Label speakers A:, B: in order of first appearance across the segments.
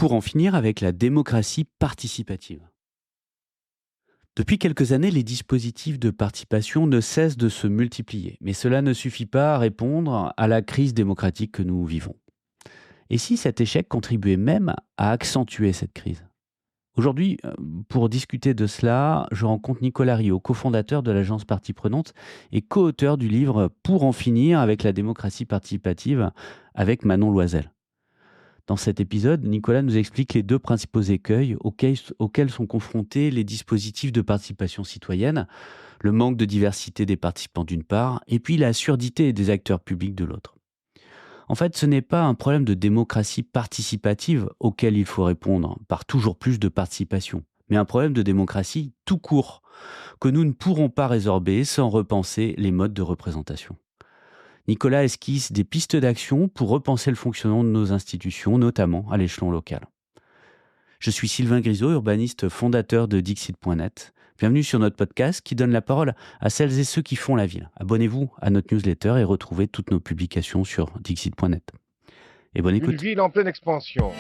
A: pour en finir avec la démocratie participative. Depuis quelques années, les dispositifs de participation ne cessent de se multiplier, mais cela ne suffit pas à répondre à la crise démocratique que nous vivons. Et si cet échec contribuait même à accentuer cette crise? Aujourd'hui, pour discuter de cela, je rencontre Nicolas Riot, cofondateur de l'agence Partie Prenante et co-auteur du livre Pour en finir avec la démocratie participative avec Manon Loisel. Dans cet épisode, Nicolas nous explique les deux principaux écueils auxquels sont confrontés les dispositifs de participation citoyenne, le manque de diversité des participants d'une part, et puis la surdité des acteurs publics de l'autre. En fait, ce n'est pas un problème de démocratie participative auquel il faut répondre par toujours plus de participation, mais un problème de démocratie tout court, que nous ne pourrons pas résorber sans repenser les modes de représentation. Nicolas esquisse des pistes d'action pour repenser le fonctionnement de nos institutions, notamment à l'échelon local. Je suis Sylvain Grisot, urbaniste fondateur de Dixit.net. Bienvenue sur notre podcast qui donne la parole à celles et ceux qui font la ville. Abonnez-vous à notre newsletter et retrouvez toutes nos publications sur Dixit.net. Et bonne écoute.
B: Une ville en pleine expansion.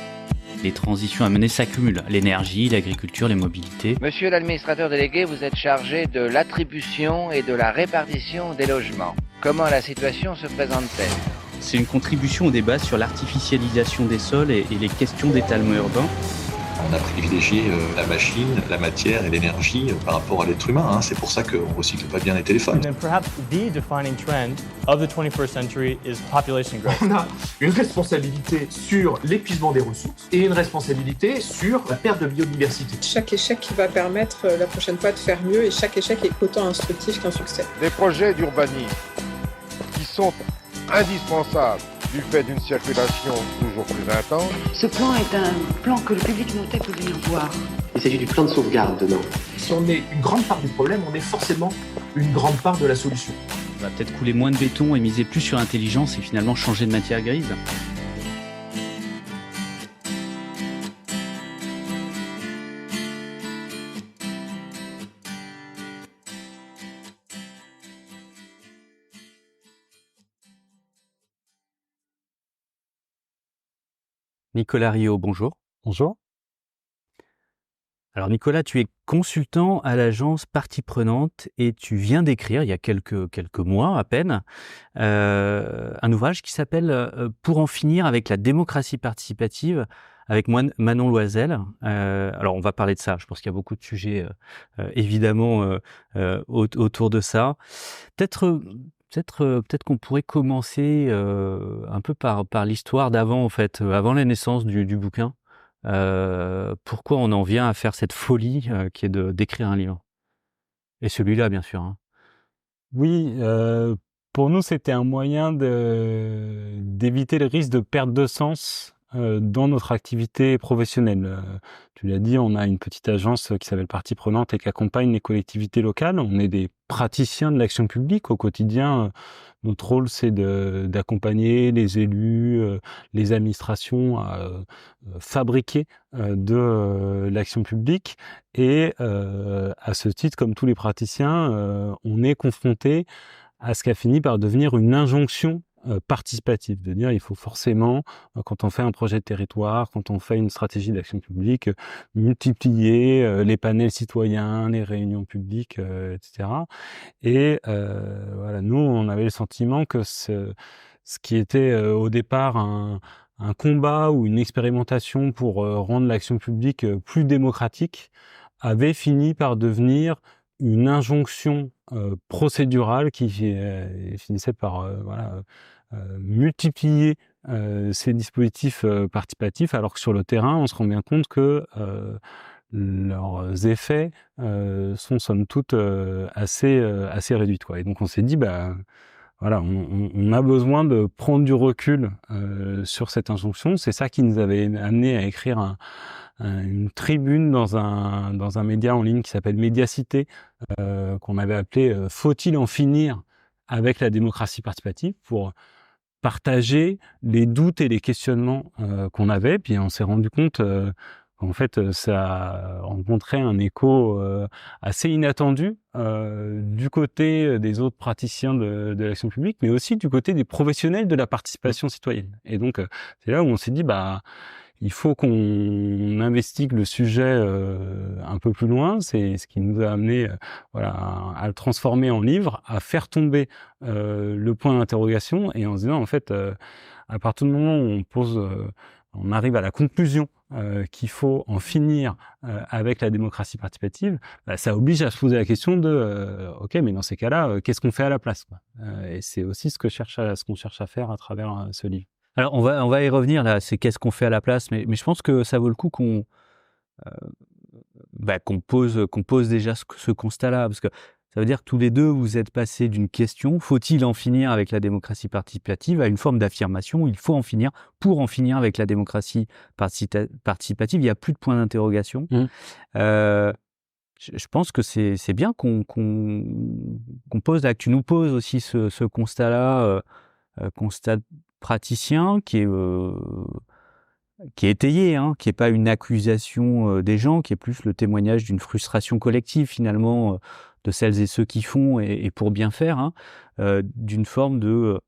A: Les transitions à mener s'accumulent. L'énergie, l'agriculture, les mobilités.
C: Monsieur l'administrateur délégué, vous êtes chargé de l'attribution et de la répartition des logements. Comment la situation se présente-t-elle ?
A: C'est une contribution au débat sur l'artificialisation des sols et les questions d'étalement urbain.
D: On a privilégié la machine, la matière et l'énergie par rapport à l'être humain. C'est pour ça qu'on ne recycle pas bien les téléphones.
E: And then perhaps the defining trend of the 21st century is population growth.
F: On a une responsabilité sur l'épuisement des ressources et une responsabilité sur la perte de biodiversité.
G: Chaque échec va permettre la prochaine fois de faire mieux et chaque échec est autant instructif qu'un succès.
B: Des projets d'urbanisme qui sont indispensables du fait d'une circulation toujours plus intense.
H: Ce plan est un plan que le public notait peut venir voir.
I: Il s'agit du plan de sauvegarde dedans.
F: Si on est une grande part du problème, on est forcément une grande part de la solution.
A: On va peut-être couler moins de béton et miser plus sur l'intelligence et finalement changer de matière grise. Nicolas Riot, bonjour.
E: Bonjour.
A: Alors Nicolas, tu es consultant à l'agence Partie Prenante et tu viens d'écrire, il y a quelques mois à peine, un ouvrage qui s'appelle « Pour en finir avec la démocratie participative » avec Manon Loisel. Alors on va parler de ça, je pense qu'il y a beaucoup de sujets évidemment autour de ça. Peut-être qu'on pourrait commencer un peu par l'histoire d'avant, en fait, avant la naissance du bouquin. Pourquoi on en vient à faire cette folie qui est d'écrire un livre? Et celui-là, bien sûr. Hein.
E: Oui, pour nous, c'était un moyen d'éviter le risque de perte de sens dans notre activité professionnelle. Tu l'as dit, on a une petite agence qui s'appelle Partie Prenante et qui accompagne les collectivités locales. On est des praticiens de l'action publique au quotidien. Notre rôle, c'est d'accompagner les élus, les administrations à fabriquer de l'action publique. Et à ce titre, comme tous les praticiens, on est confronté à ce qui a fini par devenir une injonction participative, de dire il faut forcément, quand on fait un projet de territoire, quand on fait une stratégie d'action publique, multiplier les panels citoyens, les réunions publiques, etc. Et voilà, nous, on avait le sentiment que ce qui était au départ un combat ou une expérimentation pour rendre l'action publique plus démocratique avait fini par devenir une injonction procédurale qui finissait par multiplier ces dispositifs participatifs, alors que sur le terrain, on se rend bien compte que leurs effets sont somme toute assez réduits, quoi. Et donc on s'est dit, voilà, on a besoin de prendre du recul sur cette injonction. C'est ça qui nous avait amené à écrire une tribune dans un média en ligne qui s'appelle Médiacité, qu'on avait appelé « Faut-il en finir avec la démocratie participative ?» pour partager les doutes et les questionnements qu'on avait. Puis on s'est rendu compte qu'en fait, ça a rencontré un écho assez inattendu du côté des autres praticiens de l'action publique, mais aussi du côté des professionnels de la participation citoyenne. Et donc, c'est là où on s'est dit, il faut qu'on investigue le sujet un peu plus loin. C'est ce qui nous a amené à le transformer en livre, à faire tomber le point d'interrogation et en se disant en fait à partir du moment où on arrive à la conclusion qu'il faut en finir avec la démocratie participative, ça oblige à se poser la question de ok, mais dans ces cas-là, qu'est-ce qu'on fait à la place, quoi. Et c'est aussi ce qu'on cherche à faire à travers ce livre.
A: Alors on va y revenir là, c'est qu'est-ce qu'on fait à la place, mais je pense que ça vaut le coup qu'on pose déjà ce constat-là, parce que ça veut dire que tous les deux, vous êtes passés d'une question, faut-il en finir avec la démocratie participative, à une forme d'affirmation, il faut en finir. Pour en finir avec la démocratie participative, il n'y a plus de point d'interrogation. Je pense que c'est bien qu'on pose là, que tu nous poses aussi ce constat-là, constat praticien qui est étayé, hein, qui n'est pas une accusation des gens, qui est plus le témoignage d'une frustration collective finalement de celles et ceux qui font et pour bien faire, hein, d'une forme de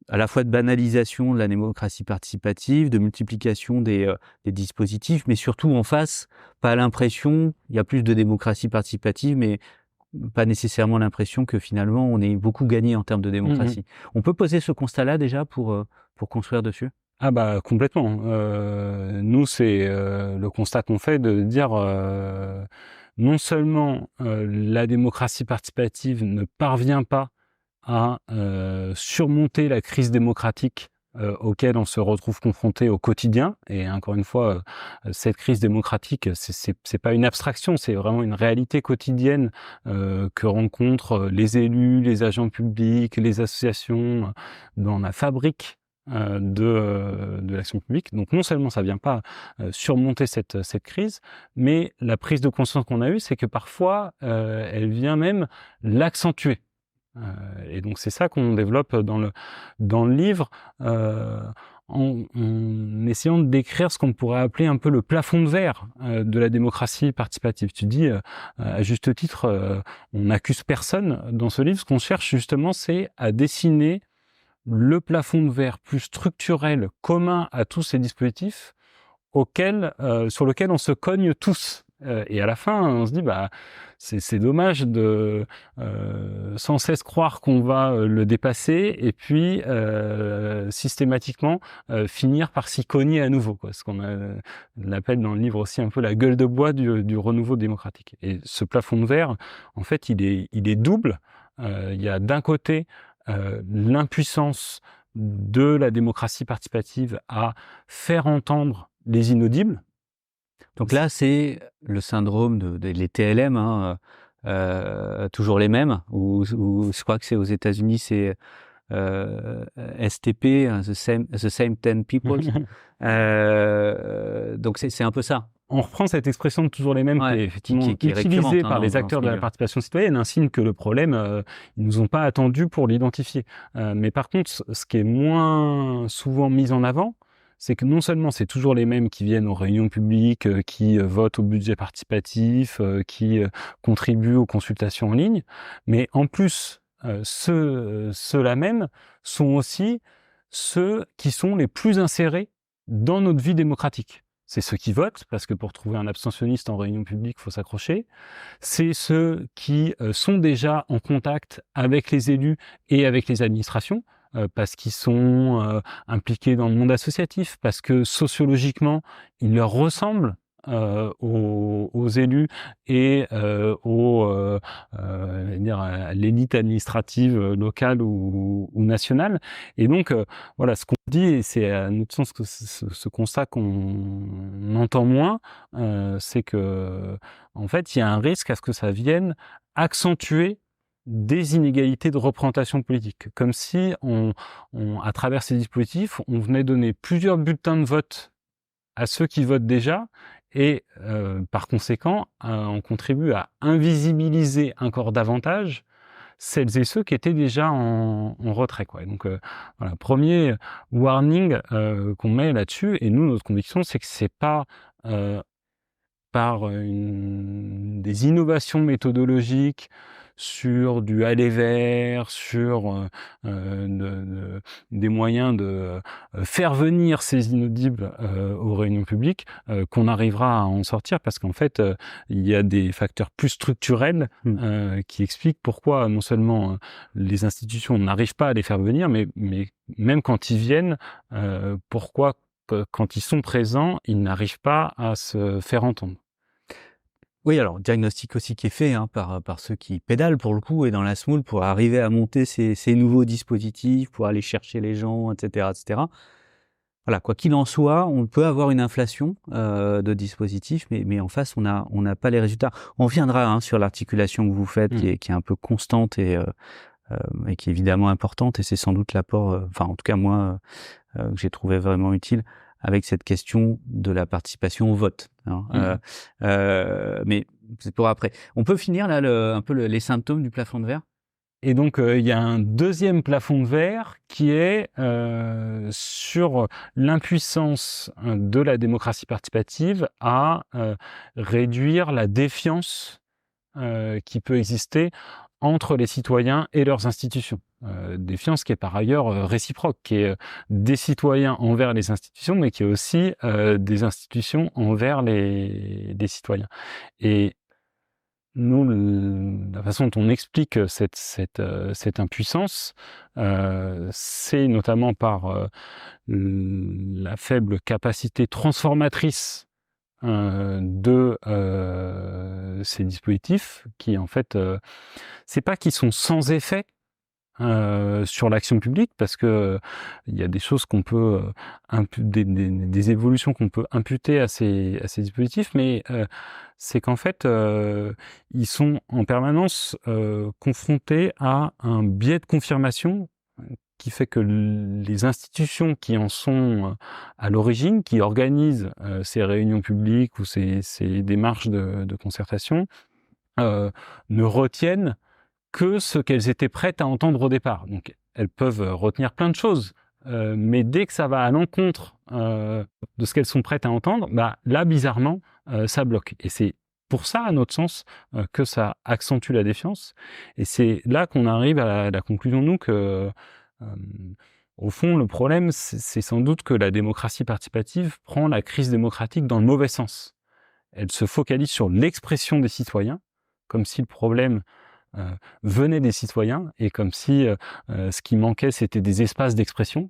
A: à la fois de banalisation de la démocratie participative, de multiplication des dispositifs, mais surtout en face, pas l'impression, il y a plus de démocratie participative, mais pas nécessairement l'impression que finalement on ait beaucoup gagné en termes de démocratie. On peut poser ce constat-là déjà pour construire dessus ?
E: Ah bah complètement. Nous, c'est le constat qu'on fait de dire non seulement la démocratie participative ne parvient pas à surmonter la crise démocratique auquel on se retrouve confronté au quotidien, et encore une fois, cette crise démocratique, c'est pas une abstraction, c'est vraiment une réalité quotidienne que rencontrent les élus, les agents publics, les associations dans la fabrique de l'action publique. Donc non seulement ça vient pas surmonter cette crise, mais la prise de conscience qu'on a eue, c'est que parfois elle vient même l'accentuer. Et donc c'est ça qu'on développe dans le livre, en essayant de décrire ce qu'on pourrait appeler un peu le plafond de verre de la démocratie participative. Tu dis, à juste titre, on n'accuse personne dans ce livre. Ce qu'on cherche justement, c'est à dessiner le plafond de verre plus structurel, commun à tous ces dispositifs, sur lequel on se cogne tous. Et à la fin, on se dit, c'est dommage de sans cesse croire qu'on va le dépasser et puis systématiquement finir par s'y cogner à nouveau, quoi. Ce qu'on appelle dans le livre aussi un peu la gueule de bois du renouveau démocratique. Et ce plafond de verre, en fait, il est double. Il y a d'un côté l'impuissance de la démocratie participative à faire entendre les inaudibles.
A: Donc là, c'est le syndrome des TLM, hein, toujours les mêmes, ou je crois que c'est aux États-Unis, c'est STP, the same 10 people. Donc c'est un peu ça.
E: On reprend cette expression de toujours les mêmes, qui est utilisée par les acteurs de la participation citoyenne, un signe que le problème, ils nous ont pas attendu pour l'identifier. Mais par contre, ce qui est moins souvent mis en avant, c'est que non seulement c'est toujours les mêmes qui viennent aux réunions publiques, qui votent au budget participatif, qui contribuent aux consultations en ligne, mais en plus, ceux-là même sont aussi ceux qui sont les plus insérés dans notre vie démocratique. C'est ceux qui votent, parce que pour trouver un abstentionniste en réunion publique, il faut s'accrocher. C'est ceux qui sont déjà en contact avec les élus et avec les administrations, parce qu'ils sont impliqués dans le monde associatif, parce que sociologiquement, ils leur ressemblent aux élus et à l'élite administrative locale ou nationale. Et donc, voilà, ce qu'on dit, et c'est à notre sens que ce constat qu'on entend moins, c'est que, en fait, il y a un risque à ce que ça vienne accentuer des inégalités de représentation politique, comme si à travers ces dispositifs, on venait donner plusieurs bulletins de vote à ceux qui votent déjà, et par conséquent, on contribue à invisibiliser encore davantage celles et ceux qui étaient déjà en retrait, quoi. Et donc, voilà, premier warning qu'on met là-dessus, et nous, notre conviction, c'est que c'est pas par des innovations méthodologiques sur du aller vers, sur des moyens de faire venir ces inaudibles aux réunions publiques, qu'on arrivera à en sortir, parce qu'en fait, il y a des facteurs plus structurels qui expliquent pourquoi non seulement les institutions n'arrivent pas à les faire venir, mais même quand ils viennent, pourquoi quand ils sont présents, ils n'arrivent pas à se faire entendre.
A: Oui, alors diagnostic aussi qui est fait par ceux qui pédalent pour le coup et dans la semoule pour arriver à monter ces nouveaux dispositifs, pour aller chercher les gens, etc., etc. Voilà, quoi qu'il en soit, on peut avoir une inflation de dispositifs, mais en face, on n'a pas les résultats. On reviendra sur l'articulation que vous faites, qui est un peu constante et qui est évidemment importante, et c'est sans doute l'apport, enfin en tout cas moi, que j'ai trouvé vraiment utile, avec cette question de la participation au vote. Mais c'est pour après. On peut finir là un peu les symptômes du plafond de verre?
E: Et donc, il y a un deuxième plafond de verre qui est sur l'impuissance de la démocratie participative à réduire la défiance qui peut exister entre les citoyens et leurs institutions. Défiance qui est par ailleurs réciproque, qui est des citoyens envers les institutions, mais qui est aussi des institutions envers les citoyens. Et nous, la façon dont on explique cette impuissance, c'est notamment par la faible capacité transformatrice de ces dispositifs, qui en fait, c'est pas qu'ils sont sans effet sur l'action publique, parce que il y a des choses qu'on peut des évolutions qu'on peut imputer à ces dispositifs, mais c'est qu'en fait ils sont en permanence confrontés à un biais de confirmation qui fait que les institutions qui en sont à l'origine, qui organisent ces réunions publiques ou ces démarches de concertation, ne retiennent que ce qu'elles étaient prêtes à entendre au départ. Donc, elles peuvent retenir plein de choses, mais dès que ça va à l'encontre de ce qu'elles sont prêtes à entendre, là, bizarrement, ça bloque. Et c'est pour ça, à notre sens, que ça accentue la défiance. Et c'est là qu'on arrive à la conclusion, nous, que, au fond, le problème, c'est sans doute que la démocratie participative prend la crise démocratique dans le mauvais sens. Elle se focalise sur l'expression des citoyens, comme si le problème venait des citoyens, et comme si ce qui manquait, c'était des espaces d'expression.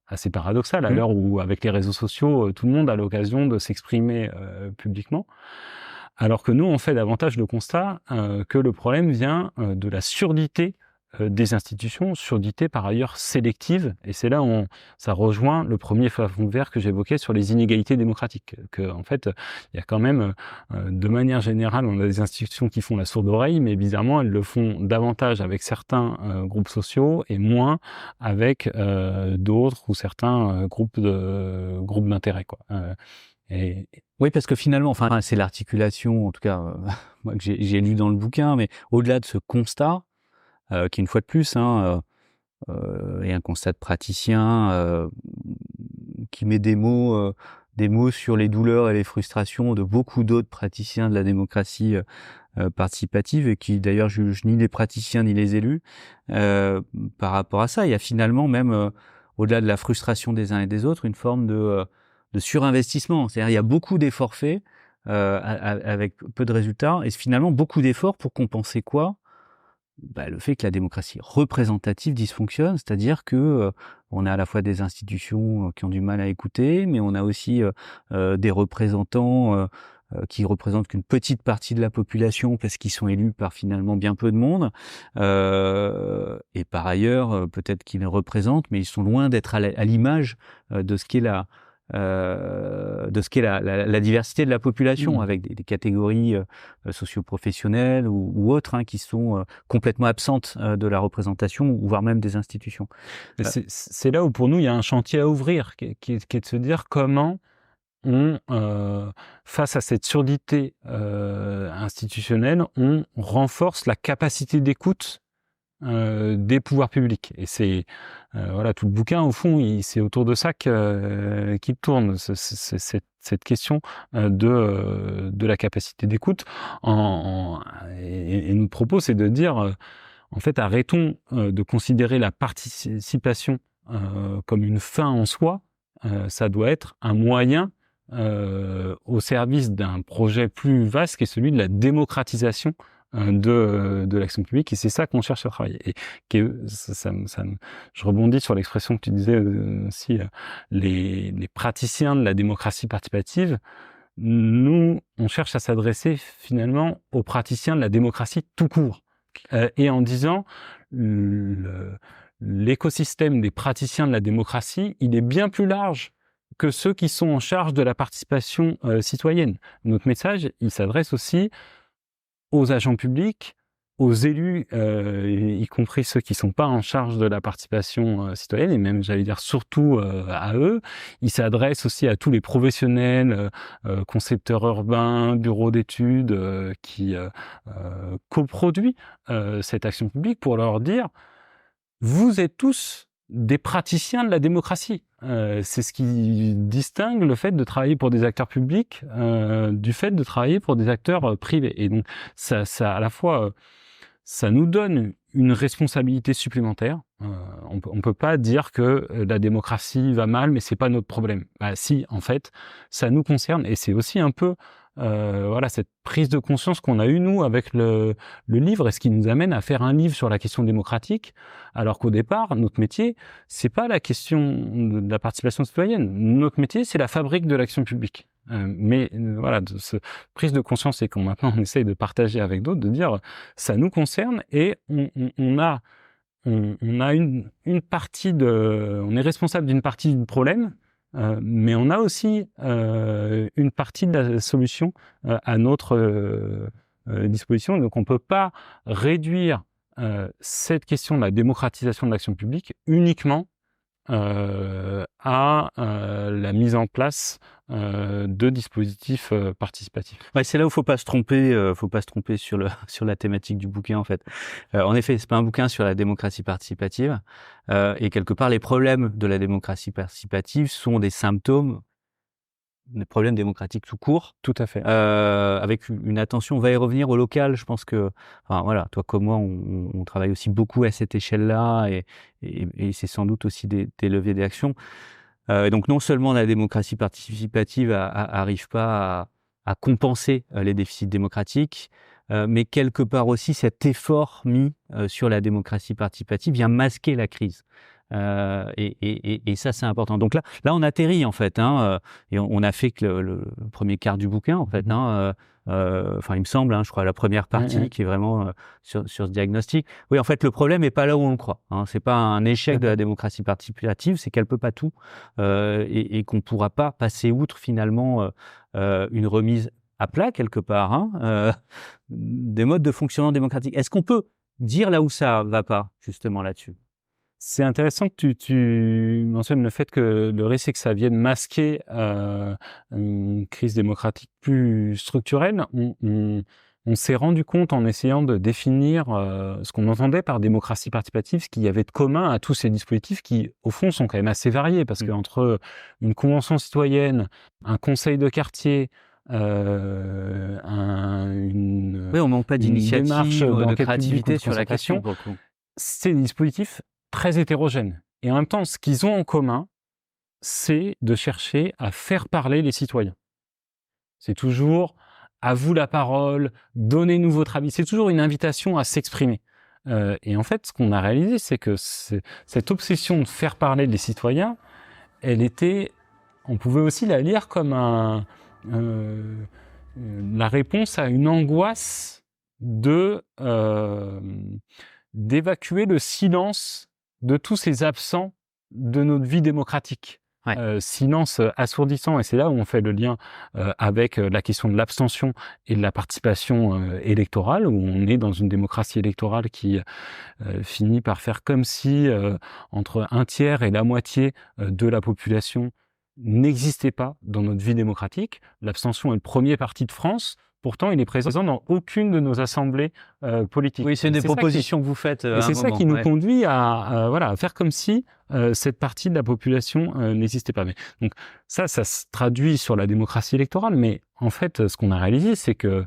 E: Assez paradoxal, à l'heure où, avec les réseaux sociaux, tout le monde a l'occasion de s'exprimer publiquement. Alors que nous, on fait davantage le constat que le problème vient de la surdité des institutions, surdité par ailleurs sélective, et c'est là où ça rejoint le premier plafond de verre que j'évoquais sur les inégalités démocratiques, que en fait il y a quand même de manière générale, on a des institutions qui font la sourde oreille, mais bizarrement elles le font davantage avec certains groupes sociaux et moins avec d'autres ou certains groupes d'intérêt, quoi.
A: Oui, parce que finalement, enfin, c'est l'articulation, en tout cas, moi que j'ai lu dans le bouquin, mais au-delà de ce constat, qui une fois de plus est un constat de praticien qui met des mots sur les douleurs et les frustrations de beaucoup d'autres praticiens de la démocratie participative, et qui d'ailleurs juge ni les praticiens ni les élus par rapport à ça. Il y a finalement même au-delà de la frustration des uns et des autres une forme de surinvestissement. C'est-à-dire il y a beaucoup d'efforts faits avec peu de résultats, et finalement beaucoup d'efforts pour compenser quoi? Le fait que la démocratie représentative dysfonctionne, c'est-à-dire que on a à la fois des institutions qui ont du mal à écouter, mais on a aussi des représentants qui représentent qu'une petite partie de la population parce qu'ils sont élus par finalement bien peu de monde, et par ailleurs peut-être qu'ils les représentent, mais ils sont loin d'être à l'image de ce qu'est la diversité de la population, avec des catégories socio-professionnelles ou autres qui sont complètement absentes de la représentation, voire même des institutions.
E: C'est là où pour nous il y a un chantier à ouvrir, qui est de se dire comment on, face à cette surdité institutionnelle, on renforce la capacité d'écoute des pouvoirs publics. Et c'est voilà, tout le bouquin au fond, c'est autour de ça qu'il tourne. C'est cette question de la capacité d'écoute. Et notre propos, c'est de dire en fait, arrêtons de considérer la participation comme une fin en soi. Ça doit être un moyen au service d'un projet plus vaste qui est celui de la démocratisation de l'action publique, et c'est ça qu'on cherche à travailler. Et je rebondis sur l'expression que tu disais aussi, les praticiens de la démocratie participative. Nous, on cherche à s'adresser finalement aux praticiens de la démocratie tout court, et en disant l'écosystème des praticiens de la démocratie, il est bien plus large que ceux qui sont en charge de la participation citoyenne. Notre message, il s'adresse aussi aux agents publics, aux élus, y compris ceux qui sont pas en charge de la participation citoyenne, et même, j'allais dire, surtout à eux. Il s'adresse aussi à tous les professionnels, concepteurs urbains, bureaux d'études, qui coproduisent cette action publique pour leur dire « Vous êtes tous des praticiens de la démocratie ». C'est ce qui distingue le fait de travailler pour des acteurs publics du fait de travailler pour des acteurs privés. Et donc, ça à la fois, ça nous donne une responsabilité supplémentaire. On peut pas dire que la démocratie va mal, mais c'est pas notre problème. Bah, si, en fait, ça nous concerne, et c'est aussi un peu voilà, cette prise de conscience qu'on a eue, nous, avec le livre, et ce qui nous amène à faire un livre sur la question démocratique, alors qu'au départ, notre métier, c'est pas la question de la participation citoyenne. Notre métier, c'est la fabrique de l'action publique. Mais voilà, de ce prise de conscience, et qu'on maintenant on essaye de partager avec d'autres, de dire ça nous concerne, et on a une partie on est responsable d'une partie du problème. Mais on a aussi une partie de la solution à notre disposition. Donc on ne peut pas réduire cette question de la démocratisation de l'action publique uniquement à la mise en place de dispositifs participatifs.
A: Ouais, c'est là où faut pas se tromper sur la thématique du bouquin en fait. En effet, c'est pas un bouquin sur la démocratie participative, et quelque part les problèmes de la démocratie participative sont des symptômes des problèmes démocratiques tout court.
E: Tout à fait.
A: Avec une attention, on va y revenir au local. Je pense que, enfin voilà, toi comme moi, on travaille aussi beaucoup à cette échelle-là, et c'est sans doute aussi des leviers d'action. Et donc non seulement la démocratie participative arrive pas à compenser les déficits démocratiques, mais quelque part aussi cet effort mis sur la démocratie participative vient masquer la crise. Et ça c'est important. Donc là on atterrit en fait, et on a fait que le premier quart du bouquin en fait, enfin il me semble, je crois la première partie qui est vraiment sur ce diagnostic. Oui, en fait le problème est pas là où on le croit. C'est pas un échec de la démocratie participative, c'est qu'elle peut pas tout, et qu'on pourra pas passer outre finalement une remise à plat quelque part des modes de fonctionnement démocratique. Est-ce qu'on peut dire là où ça va pas justement là-dessus?
E: C'est intéressant que tu mentionnes le fait que le risque, c'est que ça vienne masquer une crise démocratique plus structurelle. On s'est rendu compte en essayant de définir ce qu'on entendait par démocratie participative, ce qu'il y avait de commun à tous ces dispositifs qui, au fond, sont quand même assez variés, parce qu'entre une convention citoyenne, un conseil de quartier,
A: oui, on manque pas d'initiative, de créativité sur la question.
E: C'est des dispositifs très hétérogènes. Et en même temps, ce qu'ils ont en commun, c'est de chercher à faire parler les citoyens. C'est toujours à vous la parole, donnez-nous votre avis. C'est toujours une invitation à s'exprimer. Et en fait, ce qu'on a réalisé, c'est que cette obsession de faire parler les citoyens, on pouvait aussi la lire comme la réponse à une angoisse d'évacuer le silence de tous ces absents de notre vie démocratique. Ouais. Silence assourdissant, et c'est là où on fait le lien avec la question de l'abstention et de la participation électorale, où on est dans une démocratie électorale qui finit par faire comme si entre un tiers et la moitié de la population n'existait pas dans notre vie démocratique. L'abstention est le premier parti de France, Pourtant, il est présent dans aucune de nos assemblées politiques.
A: Oui, c'est une des propositions que vous faites.
E: Et c'est ça qui nous conduit à faire comme si cette partie de la population n'existait pas. Mais, donc ça se traduit sur la démocratie électorale, mais en fait, ce qu'on a réalisé, c'est que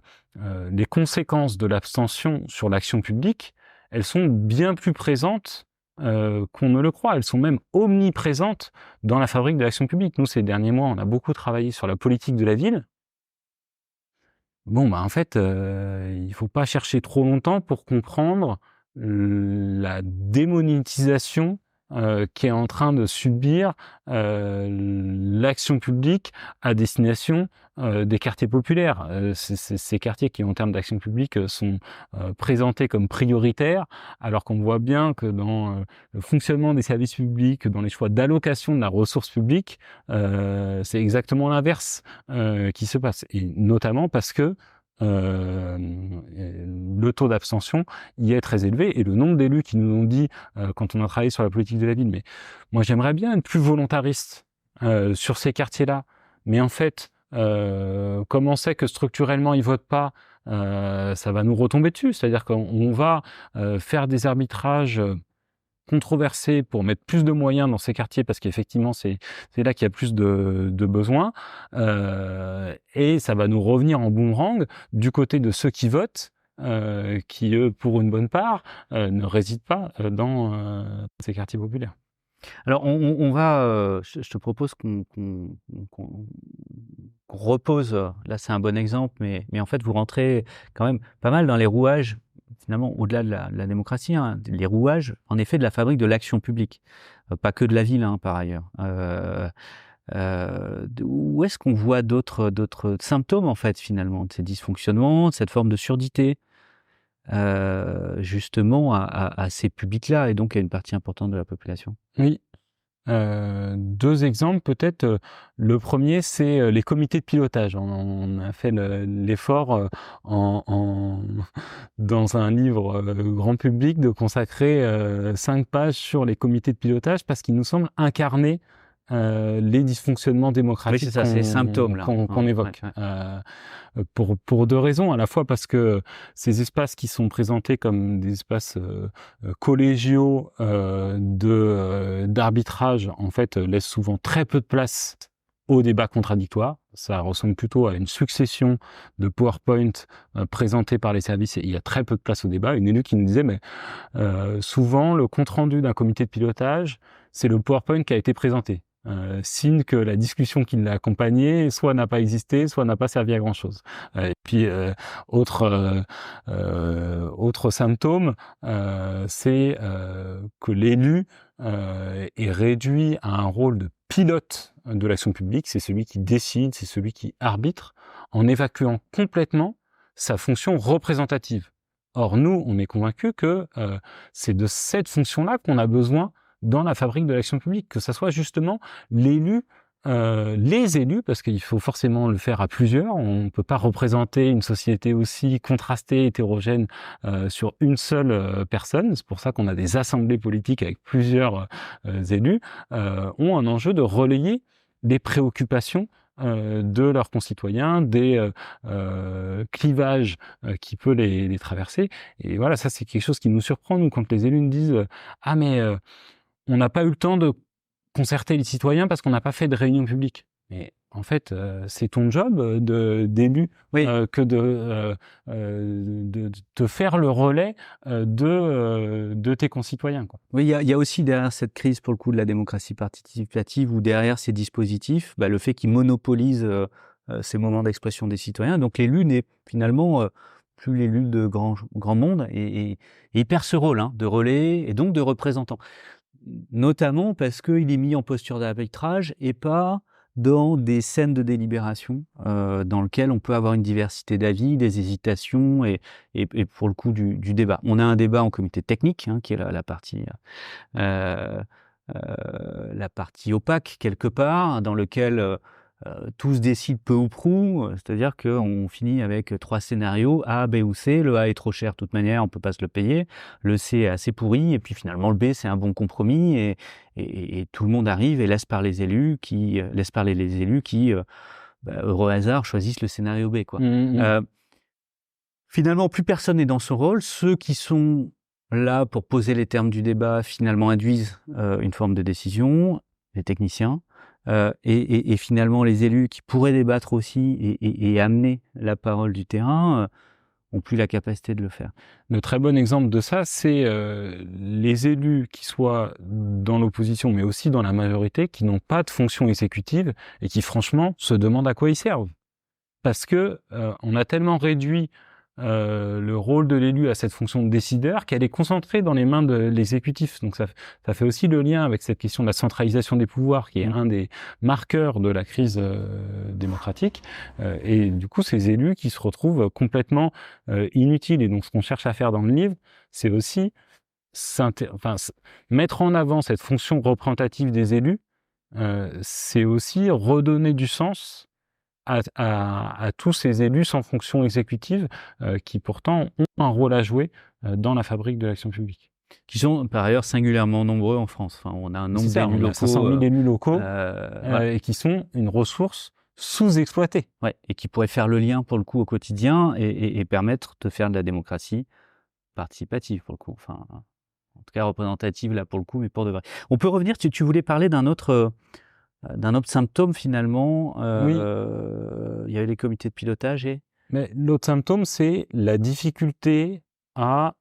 E: les conséquences de l'abstention sur l'action publique, elles sont bien plus présentes qu'on ne le croit. Elles sont même omniprésentes dans la fabrique de l'action publique. Nous, ces derniers mois, on a beaucoup travaillé sur la politique de la ville. En fait, il faut pas chercher trop longtemps pour comprendre la démonétisation qui est en train de subir l'action publique à destination des quartiers populaires. Ces quartiers qui, en termes d'action publique, sont présentés comme prioritaires, alors qu'on voit bien que dans le fonctionnement des services publics, dans les choix d'allocation de la ressource publique, c'est exactement l'inverse qui se passe. Et notamment parce que le taux d'abstention y est très élevé, et le nombre d'élus qui nous ont dit quand on a travaillé sur la politique de la ville, mais moi j'aimerais bien être plus volontariste sur ces quartiers-là, mais en fait comme on sait que structurellement ils votent pas, ça va nous retomber dessus, c'est-à-dire qu'on va faire des arbitrages controversé pour mettre plus de moyens dans ces quartiers, parce qu'effectivement c'est là qu'il y a plus de besoins, et ça va nous revenir en boomerang du côté de ceux qui votent, qui eux, pour une bonne part, ne résident pas dans ces quartiers populaires.
A: Alors on va, je te propose qu'on repose, là c'est un bon exemple, mais en fait vous rentrez quand même pas mal dans les rouages, finalement, au-delà de la démocratie, les rouages, en effet, de la fabrique de l'action publique. Pas que de la ville, par ailleurs. Où est-ce qu'on voit d'autres symptômes, en fait, finalement, de ces dysfonctionnements, de cette forme de surdité, justement, à ces publics-là, et donc à une partie importante de la population?
E: Oui. Deux exemples peut-être. Le premier, c'est les comités de pilotage. On a fait l'effort dans un livre grand public de consacrer 5 pages sur les comités de pilotage, parce qu'ils nous semblent incarner les dysfonctionnements démocratiques,
A: oui, c'est ça, ces symptômes-là
E: qu'on évoque. Pour deux raisons, à la fois parce que ces espaces qui sont présentés comme des espaces collégiaux d'arbitrage, en fait, laissent souvent très peu de place au débat contradictoire. Ça ressemble plutôt à une succession de PowerPoint présentés par les services, et il y a très peu de place au débat. Une élue qui nous disait, mais souvent le compte-rendu d'un comité de pilotage, c'est le PowerPoint qui a été présenté. Signe que la discussion qui l'a accompagnée soit n'a pas existé, soit n'a pas servi à grand chose. Et puis autre symptôme, c'est que l'élu est réduit à un rôle de pilote de l'action publique. C'est celui qui décide, c'est celui qui arbitre, en évacuant complètement sa fonction représentative. Or nous, on est convaincus que c'est de cette fonction-là qu'on a besoin dans la fabrique de l'action publique, que ça soit justement l'élu, les élus, parce qu'il faut forcément le faire à plusieurs. On ne peut pas représenter une société aussi contrastée, hétérogène, sur une seule personne. C'est pour ça qu'on a des assemblées politiques avec plusieurs élus, ont un enjeu de relayer les préoccupations de leurs concitoyens, des clivages qui peut les traverser. Et voilà, ça c'est quelque chose qui nous surprend, nous, quand les élus nous disent « Ah mais on n'a pas eu le temps de concerter les citoyens parce qu'on n'a pas fait de réunion publique. » Mais en fait, c'est ton job d'élu,
A: oui,
E: que de te faire le relais de tes concitoyens, quoi.
A: Oui, il y a aussi derrière cette crise, pour le coup, de la démocratie participative, ou derrière ces dispositifs, le fait qu'ils monopolisent ces moments d'expression des citoyens. Donc l'élu n'est finalement plus l'élu de grand monde, et il perd ce rôle de relais et donc de représentant. Notamment parce qu'il est mis en posture d'arbitrage et pas dans des scènes de délibération dans lesquelles on peut avoir une diversité d'avis, des hésitations et pour le coup du débat. On a un débat en comité technique, qui est la partie opaque quelque part, dans lequel tous décident peu ou prou, c'est-à-dire qu'on finit avec 3 scénarios, A, B ou C. Le A est trop cher de toute manière, on ne peut pas se le payer. Le C est assez pourri, et puis finalement le B c'est un bon compromis, et tout le monde arrive et laisse parler les élus qui, heureux hasard, choisissent le scénario B, quoi. Finalement, plus personne n'est dans son rôle. Ceux qui sont là pour poser les termes du débat, finalement, induisent une forme de décision, les techniciens, et finalement, les élus qui pourraient débattre aussi et amener la parole du terrain ont plus la capacité de le faire.
E: Le très bon exemple de ça, c'est les élus qui soient dans l'opposition, mais aussi dans la majorité, qui n'ont pas de fonction exécutive et qui, franchement, se demandent à quoi ils servent. Parce que on a tellement réduit le rôle de l'élu à cette fonction de décideur qu'elle est concentrée dans les mains de l'exécutif. Donc ça fait aussi le lien avec cette question de la centralisation des pouvoirs, qui est un des marqueurs de la crise démocratique. Et du coup, ces élus qui se retrouvent complètement inutiles. Et donc, ce qu'on cherche à faire dans le livre, c'est aussi mettre en avant cette fonction représentative des élus. C'est aussi redonner du sens à tous ces élus sans fonction exécutive qui pourtant ont un rôle à jouer dans la fabrique de l'action publique.
A: Qui sont par ailleurs singulièrement nombreux en France. Enfin, on a un nombre d'élus locaux.
E: 500 000 élus locaux et qui sont une ressource sous-exploitée.
A: Ouais, et qui pourraient faire le lien pour le coup au quotidien et permettre de faire de la démocratie participative pour le coup. Enfin, en tout cas représentative là pour le coup, mais pour de vrai. On peut revenir, tu voulais parler d'un autre symptôme finalement.
E: Oui.
A: Il y avait les comités de pilotage et...
E: Mais l'autre symptôme, c'est la difficulté à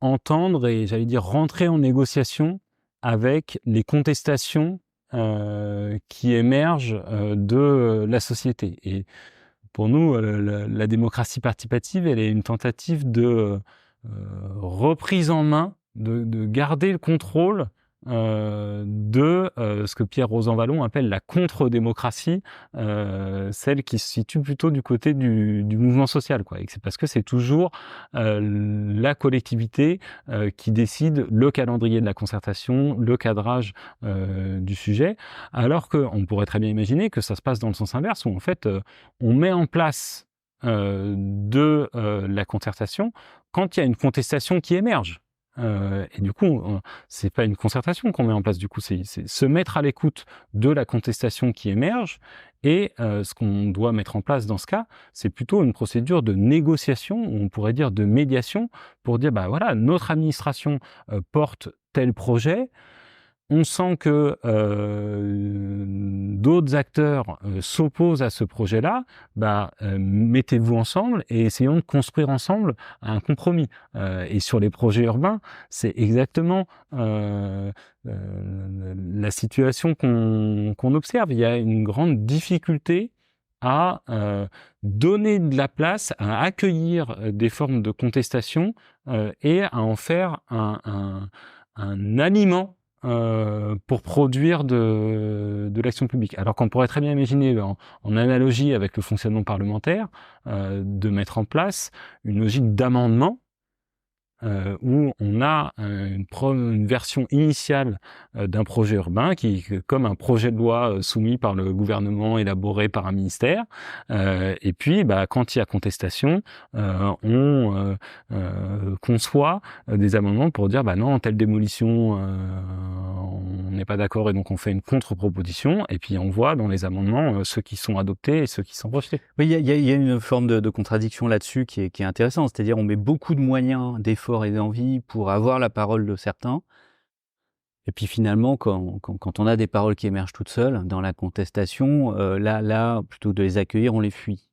E: entendre et j'allais dire rentrer en négociation avec les contestations qui émergent de la société. Et pour nous, la démocratie participative, elle est une tentative de reprise en main, de garder le contrôle de ce que Pierre Rosanvallon appelle la contre-démocratie, celle qui se situe plutôt du côté du mouvement social, quoi. Et c'est parce que c'est toujours la collectivité qui décide le calendrier de la concertation, le cadrage du sujet, alors qu'on pourrait très bien imaginer que ça se passe dans le sens inverse, où en fait on met en place de la concertation quand il y a une contestation qui émerge. Et du coup, c'est pas une concertation qu'on met en place, du coup, c'est se mettre à l'écoute de la contestation qui émerge. Et ce qu'on doit mettre en place dans ce cas, c'est plutôt une procédure de négociation, ou on pourrait dire de médiation, pour dire, bah voilà, notre administration porte tel projet. On sent que d'autres acteurs s'opposent à ce projet-là. Mettez-vous ensemble et essayons de construire ensemble un compromis. Et sur les projets urbains, c'est exactement la situation qu'on observe. Il y a une grande difficulté à donner de la place, à accueillir des formes de contestation et à en faire un aliment pour produire de l'action publique. Alors qu'on pourrait très bien imaginer, en analogie avec le fonctionnement parlementaire, de mettre en place une logique d'amendement où on a une version initiale d'un projet urbain qui est comme un projet de loi soumis par le gouvernement, élaboré par un ministère. Et puis, quand il y a contestation, on conçoit des amendements pour dire non, telle démolition, on n'est pas d'accord et donc on fait une contre-proposition. Et puis on voit dans les amendements ceux qui sont adoptés et ceux qui sont rejetés.
A: Oui, il y a une forme de contradiction là-dessus qui est intéressante. C'est-à-dire on met beaucoup de moyens, d'efforts et d'envie pour avoir la parole de certains. Et puis finalement, quand on a des paroles qui émergent toutes seules dans la contestation, là, plutôt que de les accueillir, on les fuit.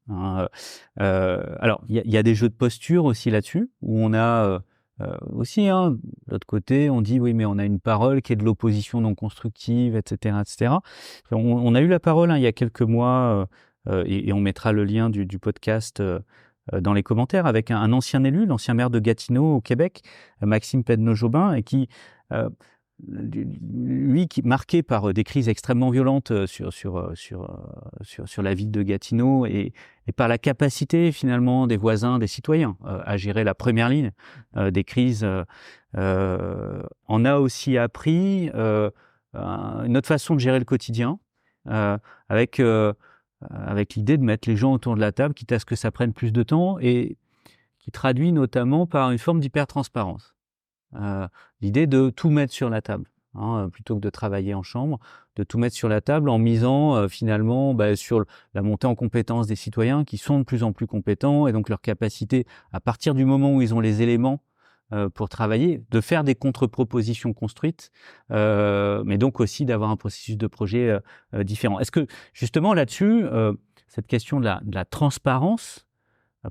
A: Alors, il y a des jeux de posture aussi là-dessus, où on a aussi, de l'autre côté, on dit oui, mais on a une parole qui est de l'opposition non constructive, etc., etc. On a eu la parole il y a quelques mois, et on mettra le lien du podcast dans les commentaires, avec un ancien élu, l'ancien maire de Gatineau au Québec, Maxime Pedneau-Jobin, et qui, lui, qui marqué par des crises extrêmement violentes sur la ville de Gatineau et par la capacité finalement des voisins, des citoyens à gérer la première ligne des crises, on a aussi appris une autre façon de gérer le quotidien avec l'idée de mettre les gens autour de la table, quitte à ce que ça prenne plus de temps, et qui traduit notamment par une forme d'hyper-transparence. L'idée de tout mettre sur la table. plutôt que de travailler en chambre, de tout mettre sur la table en misant finalement sur la montée en compétences des citoyens qui sont de plus en plus compétents, et donc leur capacité, à partir du moment où ils ont les éléments pour travailler, de faire des contre-propositions construites, mais donc aussi d'avoir un processus de projet différent. Est-ce que justement là-dessus, cette question de la transparence,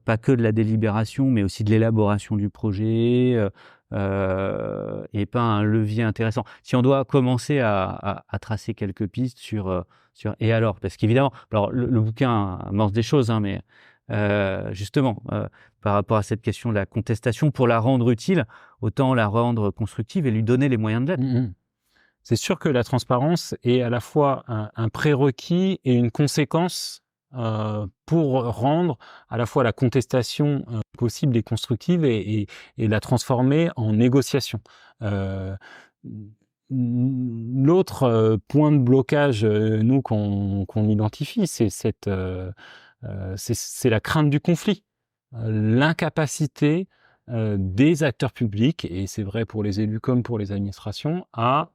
A: pas que de la délibération, mais aussi de l'élaboration du projet, et pas un levier intéressant? Si on doit commencer à tracer quelques pistes sur et alors, parce qu'évidemment, alors le bouquin amorce des choses, mais justement, par rapport à cette question de la contestation, pour la rendre utile, autant la rendre constructive et lui donner les moyens de l'être.
E: C'est sûr que la transparence est à la fois un prérequis et une conséquence pour rendre à la fois la contestation possible et constructive et la transformer en négociation. L'autre point de blocage, nous, qu'on identifie, c'est la crainte du conflit, l'incapacité des acteurs publics, et c'est vrai pour les élus comme pour les administrations, à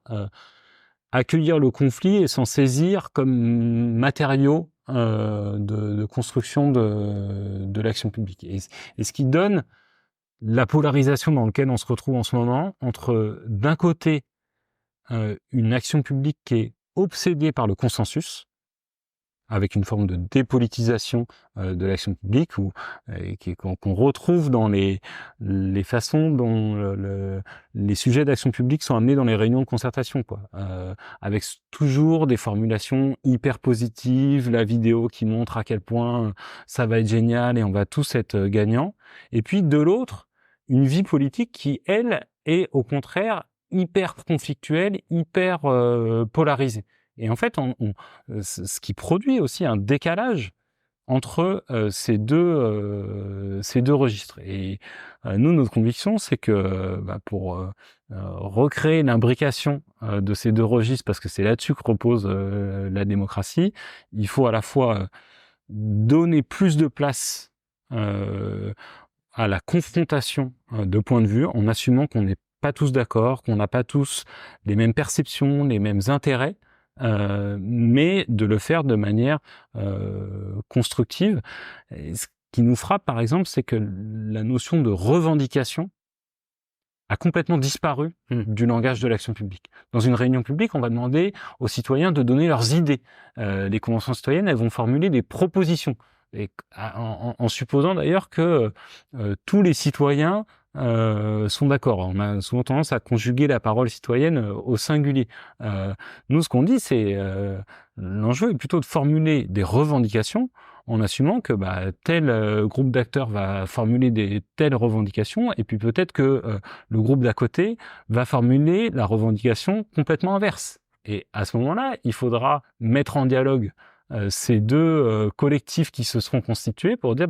E: accueillir le conflit et s'en saisir comme matériau de construction de l'action publique. Et ce qui donne la polarisation dans laquelle on se retrouve en ce moment, entre d'un côté une action publique qui est obsédée par le consensus, avec une forme de dépolitisation de l'action publique, qu'on retrouve dans les façons dont les sujets d'action publique sont amenés dans les réunions de concertation, avec toujours des formulations hyper positives, la vidéo qui montre à quel point ça va être génial et on va tous être gagnants, et puis de l'autre, une vie politique qui, elle, est au contraire hyper conflictuelle, hyper polarisée. Et en fait, ce qui produit aussi un décalage entre ces deux registres. Et nous, notre conviction, c'est que pour recréer l'imbrication de ces deux registres, parce que c'est là-dessus que repose la démocratie, il faut à la fois donner plus de place à la confrontation de points de vue, en assumant qu'on n'est pas tous d'accord, qu'on n'a pas tous les mêmes perceptions, les mêmes intérêts, mais de le faire de manière constructive. Et ce qui nous frappe, par exemple, c'est que la notion de revendication a complètement disparu du langage de l'action publique. Dans une réunion publique, on va demander aux citoyens de donner leurs idées. Les conventions citoyennes, elles vont formuler des propositions, et en supposant d'ailleurs que tous les citoyens sont d'accord. On a souvent tendance à conjuguer la parole citoyenne au singulier. Nous, ce qu'on dit, c'est l'enjeu est plutôt de formuler des revendications en assumant que tel groupe d'acteurs va formuler telles revendications, et puis peut-être que le groupe d'à côté va formuler la revendication complètement inverse. Et à ce moment-là, il faudra mettre en dialogue ces deux collectifs qui se seront constitués pour dire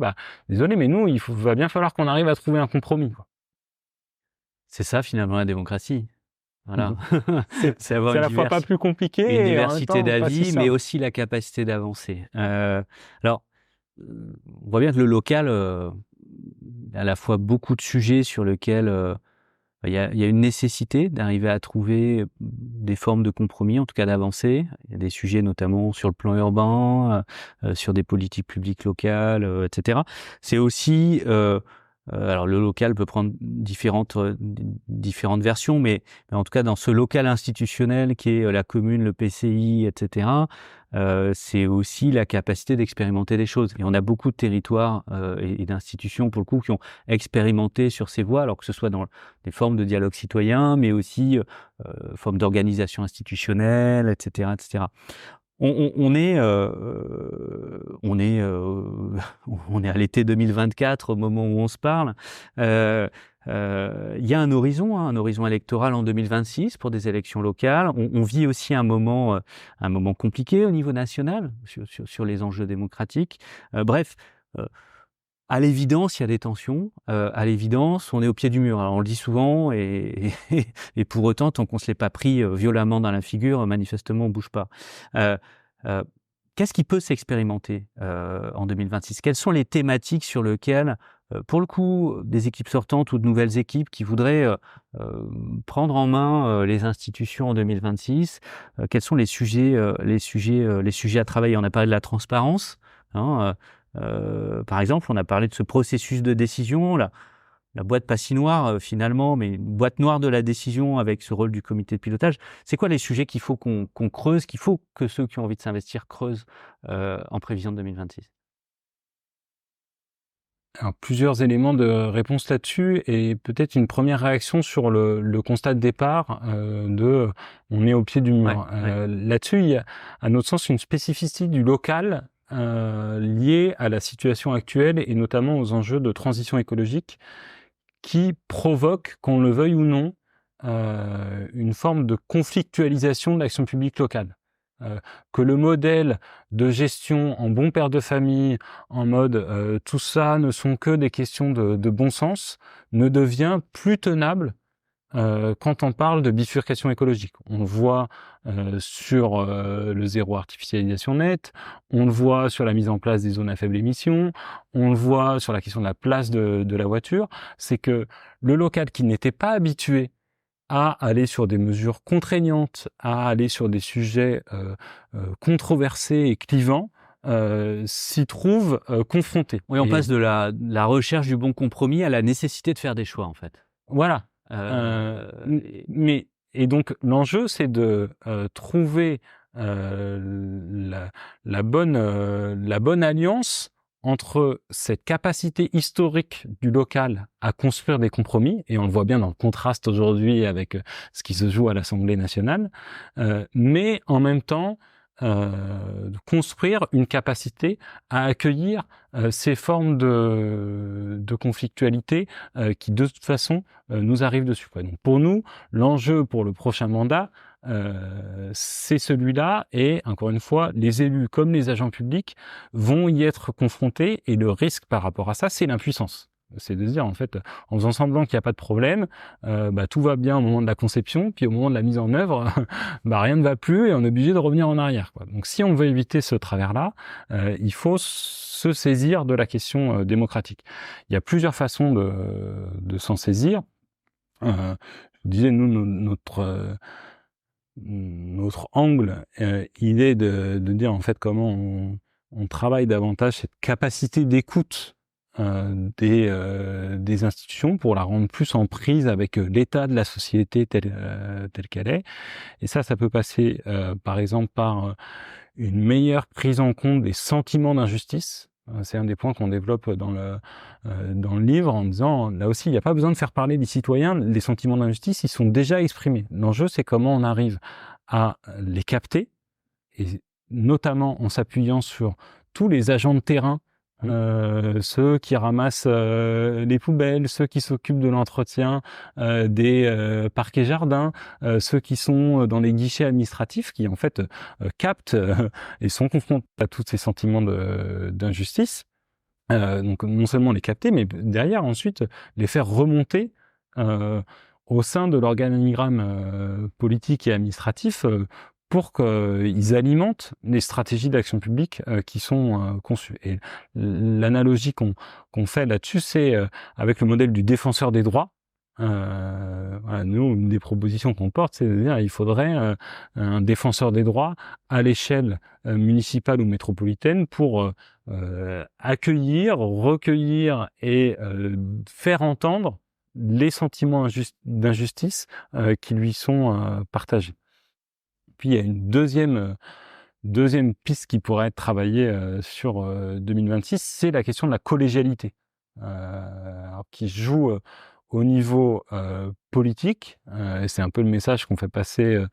E: désolé, mais nous, va bien falloir qu'on arrive à trouver un compromis.
A: C'est ça finalement la démocratie. Voilà.
E: C'est à la fois pas plus compliqué,
A: une diversité d'avis, mais aussi la capacité d'avancer. Alors, on voit bien que le local a à la fois beaucoup de sujets sur lesquels il y a une nécessité d'arriver à trouver des formes de compromis, en tout cas d'avancer. Il y a des sujets notamment sur le plan urbain, sur des politiques publiques locales, etc. C'est aussi alors le local peut prendre différentes versions, mais en tout cas dans ce local institutionnel qui est la commune, le PCI, etc., c'est aussi la capacité d'expérimenter des choses. Et on a beaucoup de territoires et d'institutions, pour le coup, qui ont expérimenté sur ces voies, alors que ce soit dans des formes de dialogue citoyen, mais aussi formes d'organisation institutionnelle, etc., etc. On est à l'été 2024 au moment où on se parle. Il y a un horizon électoral en 2026 pour des élections locales. On vit aussi un moment compliqué au niveau national sur les enjeux démocratiques. Bref, à l'évidence, il y a des tensions. À l'évidence, on est au pied du mur. Alors, on le dit souvent, et pour autant, tant qu'on ne se l'est pas pris violemment dans la figure, manifestement, on ne bouge pas. qu'est-ce qui peut s'expérimenter en 2026 ? Quelles sont les thématiques sur lesquelles, pour le coup, des équipes sortantes ou de nouvelles équipes qui voudraient prendre en main les institutions en 2026, quels sont les sujets à travailler ? On a parlé de la transparence, hein, par exemple, on a parlé de ce processus de décision, la boîte passinoire finalement, mais une boîte noire de la décision avec ce rôle du comité de pilotage. C'est quoi les sujets qu'il faut qu'on creuse, qu'il faut que ceux qui ont envie de s'investir creusent en prévision de 2026 ?
E: Alors, plusieurs éléments de réponse là-dessus et peut-être une première réaction sur le constat de départ on est au pied du mur. Là-dessus, il y a à notre sens une spécificité du local liée à la situation actuelle et notamment aux enjeux de transition écologique qui provoque, qu'on le veuille ou non, une forme de conflictualisation de l'action publique locale. Que le modèle de gestion en bon père de famille, en mode tout ça ne sont que des questions de bon sens, ne devient plus tenable quand on parle de bifurcation écologique. On le voit sur le zéro artificialisation nette, on le voit sur la mise en place des zones à faible émission, on le voit sur la question de la place de la voiture, c'est que le local qui n'était pas habitué à aller sur des mesures contraignantes, à aller sur des sujets controversés et clivants, s'y trouve confronté.
A: Oui, on passe de la recherche du bon compromis à la nécessité de faire des choix, en fait.
E: Voilà. Et donc l'enjeu, c'est de trouver la bonne alliance entre cette capacité historique du local à construire des compromis, et on le voit bien dans le contraste aujourd'hui avec ce qui se joue à l'Assemblée nationale, mais en même temps de construire une capacité à accueillir ces formes de conflictualité qui de toute façon nous arrivent dessus. Donc pour nous, l'enjeu pour le prochain mandat, c'est celui-là, et encore une fois, les élus comme les agents publics vont y être confrontés, et le risque par rapport à ça, c'est l'impuissance. C'est de se dire, en fait, en faisant semblant qu'il n'y a pas de problème, tout va bien au moment de la conception, puis au moment de la mise en œuvre, rien ne va plus et on est obligé de revenir en arrière, quoi. Donc si on veut éviter ce travers-là, il faut se saisir de la question démocratique. Il y a plusieurs façons de s'en saisir. Je disais, nous, notre angle, il est de dire en fait comment on travaille davantage cette capacité d'écoute des institutions pour la rendre plus en prise avec l'état de la société telle qu'elle est. Et ça peut passer par exemple par une meilleure prise en compte des sentiments d'injustice. C'est un des points qu'on développe dans le livre en disant, là aussi, il n'y a pas besoin de faire parler des citoyens, les sentiments d'injustice, ils sont déjà exprimés. L'enjeu, c'est comment on arrive à les capter, et notamment en s'appuyant sur tous les agents de terrain, ceux qui ramassent les poubelles, ceux qui s'occupent de l'entretien des parcs et jardins, ceux qui sont dans les guichets administratifs, qui en fait captent et sont confrontés à tous ces sentiments d'injustice. Donc non seulement les capter, mais derrière ensuite les faire remonter au sein de l'organigramme politique et administratif pour qu'ils alimentent les stratégies d'action publique qui sont conçues. Et l'analogie qu'on fait là-dessus, c'est avec le modèle du défenseur des droits. Voilà, nous, une des propositions qu'on porte, c'est de dire qu'il faudrait un défenseur des droits à l'échelle municipale ou métropolitaine pour accueillir, recueillir et faire entendre les sentiments d'injustice qui lui sont partagés. Puis il y a une deuxième piste qui pourrait être travaillée sur 2026, c'est la question de la collégialité, qui joue au niveau politique. Et c'est un peu le message qu'on fait passer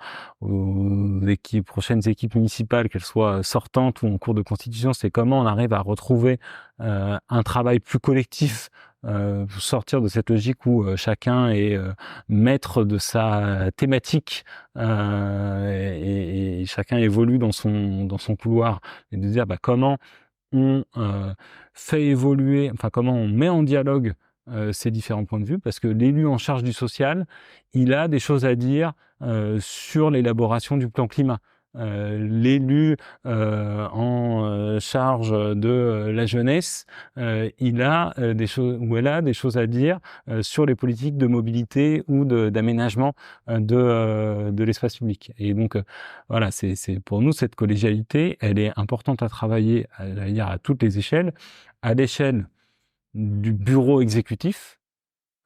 E: aux prochaines équipes municipales, qu'elles soient sortantes ou en cours de constitution, c'est comment on arrive à retrouver un travail plus collectif, pour sortir de cette logique où chacun est maître de sa thématique et chacun évolue dans son couloir, et de dire comment on fait évoluer, comment on met en dialogue ces différents points de vue, parce que l'élu en charge du social, il a des choses à dire sur l'élaboration du plan climat. l'élu en charge de la jeunesse, il a des choses ou elle a des choses à dire sur les politiques de mobilité ou d'aménagement de l'espace public. Et donc voilà, c'est pour nous cette collégialité, elle est importante à travailler, à toutes les échelles, à l'échelle du bureau exécutif,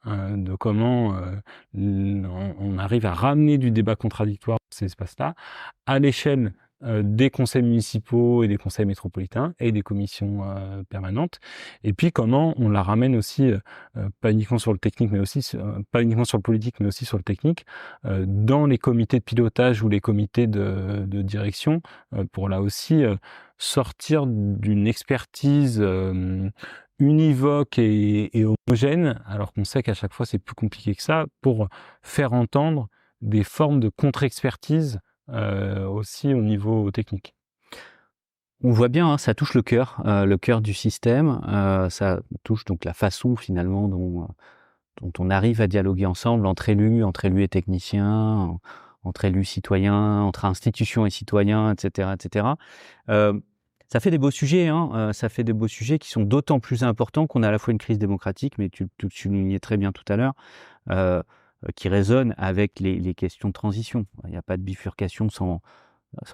E: de comment on arrive à ramener du débat contradictoire dans ces espaces-là, à l'échelle des conseils municipaux et des conseils métropolitains et des commissions permanentes, et puis comment on la ramène aussi, pas uniquement sur le technique, mais aussi pas uniquement sur le politique, mais aussi sur le technique, dans les comités de pilotage ou les comités de direction, pour là aussi sortir d'une expertise univoque et homogène, alors qu'on sait qu'à chaque fois c'est plus compliqué que ça, pour faire entendre des formes de contre-expertise aussi au niveau technique.
A: On voit bien, hein, ça touche le cœur du système, ça touche donc la façon finalement dont on arrive à dialoguer ensemble entre élus et techniciens, entre élus citoyens, entre institutions et citoyens, etc., etc. Ça fait des beaux sujets, hein. Ça fait des beaux sujets qui sont d'autant plus importants qu'on a à la fois une crise démocratique, mais tu le soulignais très bien tout à l'heure, qui résonne avec les questions de transition. Il n'y a pas de bifurcation sans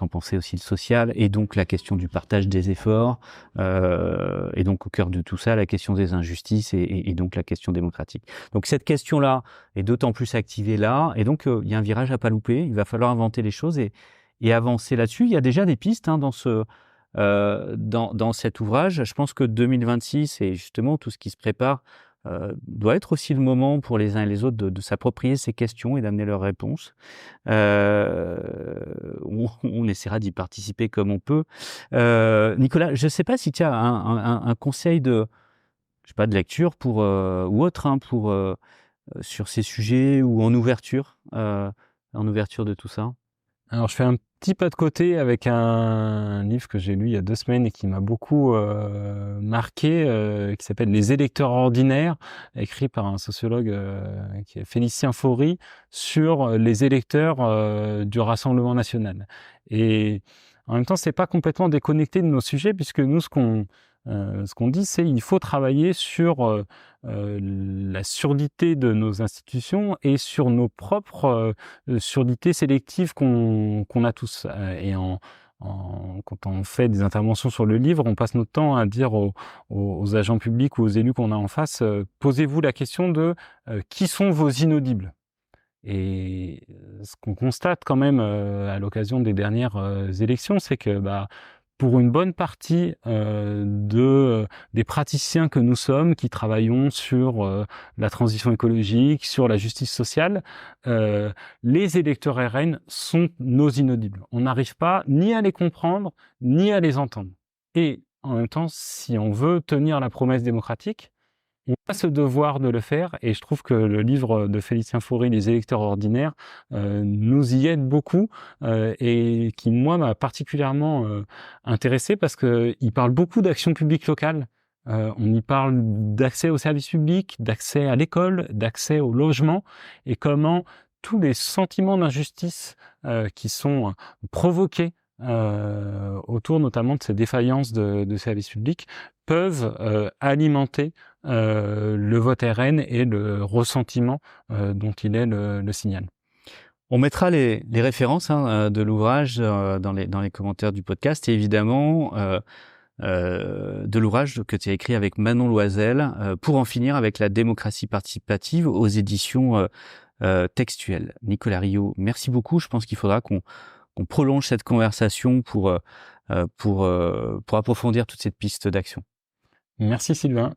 A: penser aussi le social, et donc la question du partage des efforts, et donc au cœur de tout ça, la question des injustices et donc la question démocratique. Donc cette question-là est d'autant plus activée là, et donc il y a un virage à pas louper, il va falloir inventer les choses et avancer là-dessus. Il y a déjà des pistes hein, dans cet ouvrage. Je pense que 2026 et justement tout ce qui se prépare doit être aussi le moment pour les uns et les autres de s'approprier ces questions et d'amener leurs réponses. On essaiera d'y participer comme on peut. Nicolas, je ne sais pas si tu as un conseil de lecture pour ou autre hein, sur ces sujets ou en ouverture de tout ça.
E: Alors, je fais un petit pas de côté avec un livre que j'ai lu il y a 2 semaines et qui m'a beaucoup marqué, qui s'appelle « Les électeurs ordinaires », écrit par un sociologue qui est Félicien Faury, sur les électeurs du Rassemblement national. Et en même temps, c'est pas complètement déconnecté de nos sujets, puisque nous, ce qu'on dit, c'est qu'il faut travailler sur la surdité de nos institutions et sur nos propres surdités sélectives qu'on a tous. Et quand on fait des interventions sur le livre, on passe notre temps à dire aux agents publics ou aux élus qu'on a en face, posez-vous la question de qui sont vos inaudibles. Et ce qu'on constate quand même à l'occasion des dernières élections, c'est que pour une bonne partie des praticiens que nous sommes, qui travaillons sur la transition écologique, sur la justice sociale, les électeurs RN sont nos inaudibles. On n'arrive pas ni à les comprendre, ni à les entendre. Et en même temps, si on veut tenir la promesse démocratique, on a ce devoir de le faire, et je trouve que le livre de Félicien Faury, « Les électeurs ordinaires », nous y aide beaucoup, et qui, moi, m'a particulièrement intéressé parce qu'il parle beaucoup d'action publique locale. On y parle d'accès aux services publics, d'accès à l'école, d'accès au logement, et comment tous les sentiments d'injustice qui sont provoqués autour notamment de ces défaillances de services publics peuvent alimenter le vote RN et le ressentiment dont il est le signal.
A: On mettra les références de l'ouvrage dans les commentaires du podcast, et évidemment de l'ouvrage que tu as écrit avec Manon Loisel, Pour en finir avec la démocratie participative, aux éditions Textuelles. Nicolas Riault, merci beaucoup. Je pense qu'il faudra qu'on prolonge cette conversation pour approfondir toute cette piste d'action.
E: Merci Sylvain.